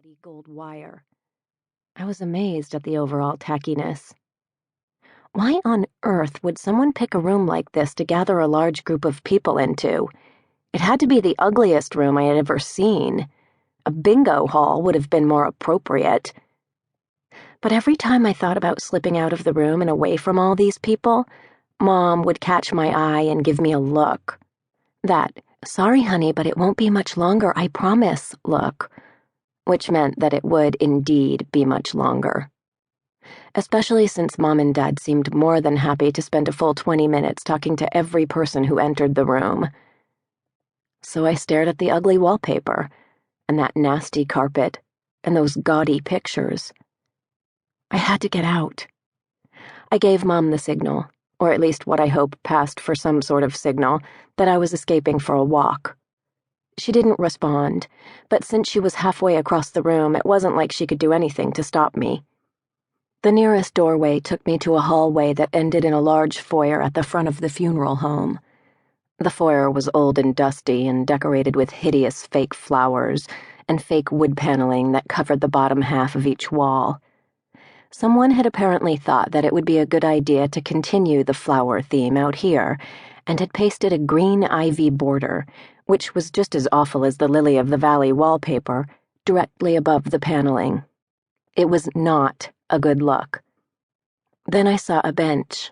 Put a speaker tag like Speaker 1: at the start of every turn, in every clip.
Speaker 1: heavy gold wire. I was amazed at the overall tackiness. Why on earth would someone pick a room like this to gather a large group of people into? It had to be the ugliest room I had ever seen. A bingo hall would have been more appropriate. But every time I thought about slipping out of the room and away from all these people, Mom would catch my eye and give me a look. That, "Sorry, honey, but it won't be much longer, I promise," look. Which meant that it would indeed be much longer. Especially since Mom and Dad seemed more than happy to spend a full 20 minutes talking to every person who entered the room. So I stared at the ugly wallpaper, and that nasty carpet, and those gaudy pictures. I had to get out. I gave Mom the signal, or at least what I hope passed for some sort of signal, that I was escaping for a walk. She didn't respond, but since she was halfway across the room, it wasn't like she could do anything to stop me. The nearest doorway took me to a hallway that ended in a large foyer at the front of the funeral home. The foyer was old and dusty and decorated with hideous fake flowers and fake wood paneling that covered the bottom half of each wall. Someone had apparently thought that it would be a good idea to continue the flower theme out here, and had pasted a green ivy border, which was just as awful as the lily of the valley wallpaper, directly above the paneling. It was not a good look. Then I saw a bench.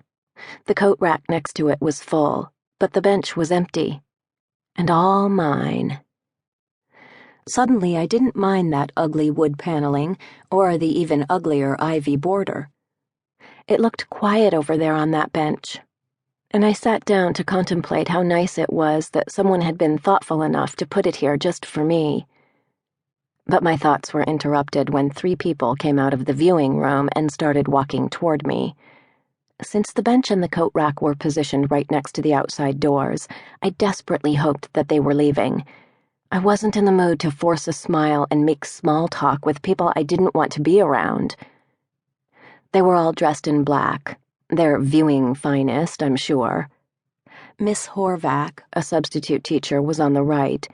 Speaker 1: The coat rack next to it was full, but the bench was empty. And all mine. Suddenly, I didn't mind that ugly wood paneling, or the even uglier ivy border. It looked quiet over there on that bench, and I sat down to contemplate how nice it was that someone had been thoughtful enough to put it here just for me. But my thoughts were interrupted when 3 people came out of the viewing room and started walking toward me. Since the bench and the coat rack were positioned right next to the outside doors, I desperately hoped that they were leaving. I wasn't in the mood to force a smile and make small talk with people I didn't want to be around. They were all dressed in black, their viewing finest, I'm sure. Miss Horvath, a substitute teacher, was on the right,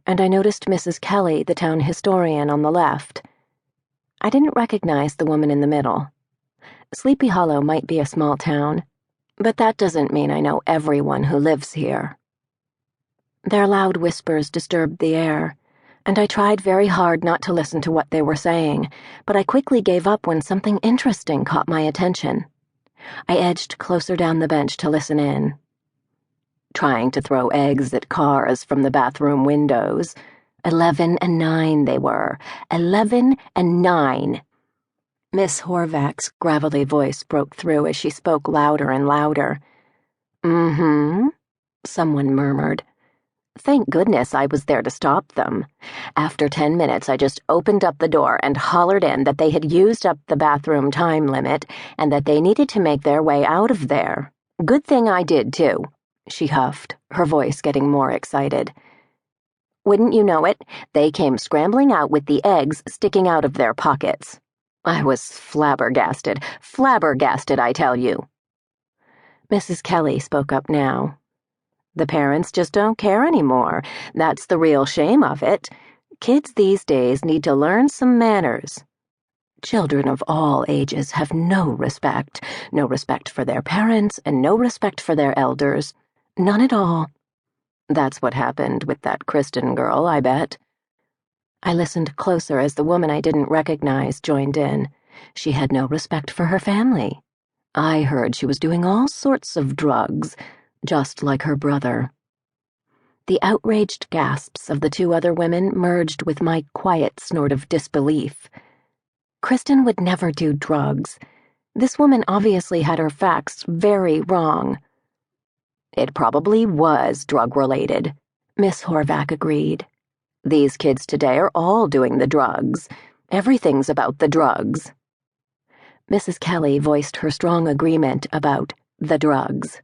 Speaker 1: and I noticed Mrs. Kelly, the town historian, on the left. I didn't recognize the woman in the middle. Sleepy Hollow might be a small town, but that doesn't mean I know everyone who lives here. Their loud whispers disturbed the air, and I tried very hard not to listen to what they were saying, but I quickly gave up when something interesting caught my attention. I edged closer down the bench to listen in. Trying to throw eggs at cars from the bathroom windows. 11 and 9 they were. 11 and 9. Miss Horvath's gravelly voice broke through as she spoke louder and louder. "Mm-hmm," someone murmured. Thank goodness I was there to stop them. After 10 minutes, I just opened up the door and hollered in that they had used up the bathroom time limit and that they needed to make their way out of there. Good thing I did, too, she huffed, her voice getting more excited. Wouldn't you know it, they came scrambling out with the eggs sticking out of their pockets. I was flabbergasted, I tell you. Mrs. Kelly spoke up now. The parents just don't care anymore. That's the real shame of it. Kids these days need to learn some manners. Children of all ages have no respect for their parents and no respect for their elders. None at all. That's what happened with that Kristen girl, I bet. I listened closer as the woman I didn't recognize joined in. She had no respect for her family. I heard she was doing all sorts of drugs, just like her brother. The outraged gasps of the 2 other women merged with my quiet snort of disbelief. Kristen would never do drugs. This woman obviously had her facts very wrong. It probably was drug-related, Miss Horvath agreed. These kids today are all doing the drugs. Everything's about the drugs. Mrs. Kelly voiced her strong agreement about the drugs.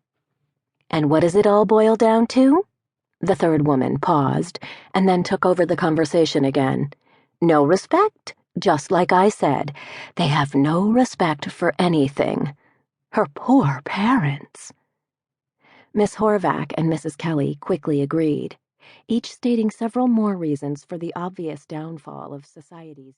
Speaker 1: And what does it all boil down to? The 3rd woman paused, and then took over the conversation again. No respect, just like I said. They have no respect for anything. Her poor parents. Miss Horvath and Mrs. Kelly quickly agreed, each stating several more reasons for the obvious downfall of society's